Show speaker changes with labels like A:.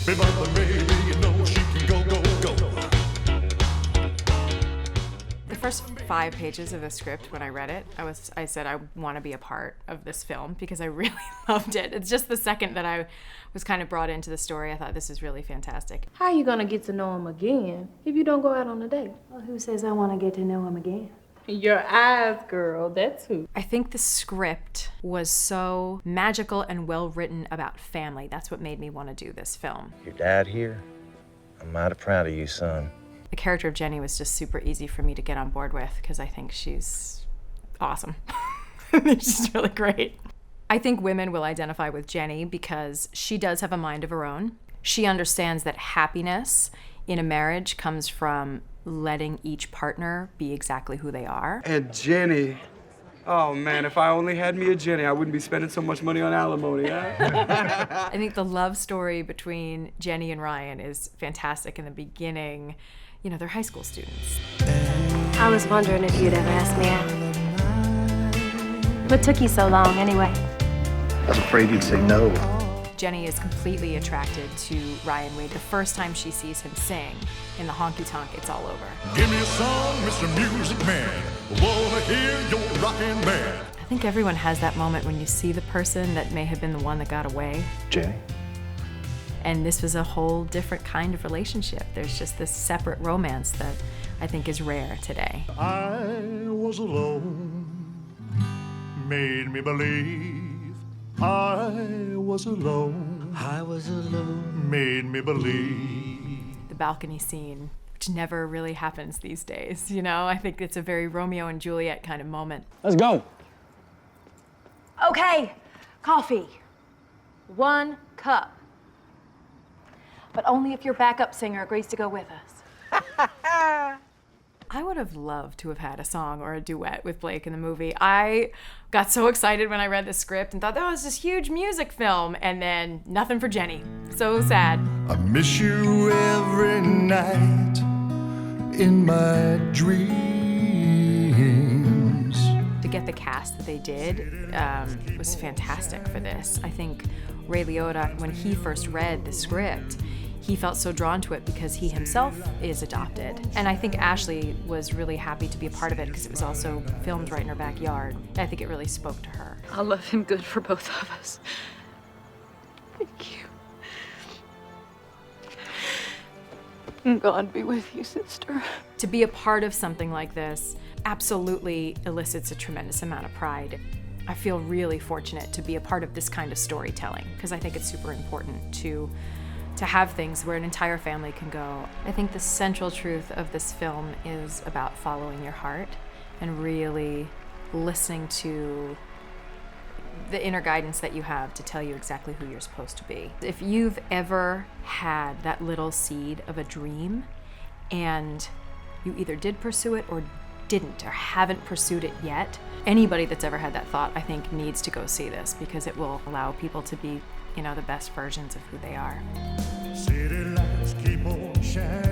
A: Baby, baby, you know she can go, go, go.
B: The first 5 pages of the script, when I read it, I said I want to be a part of this film because I really loved it. It's just the second that I was kind of brought into the story, I thought this is really fantastic.
C: How are you gonna get to know him again if you don't go out on a date?
D: Well, who says I want to get to know him again?
C: Your eyes, girl, that's who.
B: I think the script was so magical and well written about family. That's what made me want to do this film.
E: Your dad here? I'm mighty proud of you, son.
B: The character of Jenny was just super easy for me to get on board with because I think she's awesome. She's really great. I think women will identify with Jenny because she does have a mind of her own. She understands that happiness in a marriage comes from letting each partner be exactly who they are.
F: And Jenny, oh man, if I only had me a Jenny, I wouldn't be spending so much money on alimony, huh?
B: I think the love story between Jenny and Ryan is fantastic in the beginning. You know, they're high school students.
D: I was wondering if you'd ever ask me out. What took you so long, anyway?
G: I was afraid you'd say no.
B: Jenny is completely attracted to Ryan Wade the first time she sees him sing in the honky tonk It's All Over.
A: Give me a song, Mr. Music Man. Wanna hear your rockin' man.
B: I think everyone has that moment when you see the person that may have been the one that got away.
G: Jenny?
B: And this was a whole different kind of relationship. There's just this separate romance that I think is rare today.
A: I was alone, made me believe. I was alone, made me believe.
B: The balcony scene, which never really happens these days, you know? I think it's a very Romeo and Juliet kind of moment.
H: Let's go.
D: Okay, coffee. 1 cup. But only if your backup singer agrees to go with us.
B: I would have loved to have had a song or a duet with Blake in the movie. I got so excited when I read the script and thought that was this huge music film, and then nothing for Jenny. So sad.
A: I miss you every night in my dreams.
B: To get the cast that they did was fantastic for this. I think Ray Liotta, when he first read the script, he felt so drawn to it because he himself is adopted. And I think Ashley was really happy to be a part of it because it was also filmed right in her backyard. I think it really spoke to her.
C: I love him good for both of us. Thank you. And God be with you, sister.
B: To be a part of something like this absolutely elicits a tremendous amount of pride. I feel really fortunate to be a part of this kind of storytelling because I think it's super important to have things where an entire family can go. I think the central truth of this film is about following your heart and really listening to the inner guidance that you have to tell you exactly who you're supposed to be. If you've ever had that little seed of a dream and you either did pursue it or didn't or haven't pursued it yet, anybody that's ever had that thought, I think, needs to go see this because it will allow people to be, you know, the best versions of who they are.
A: City lights keep on shining.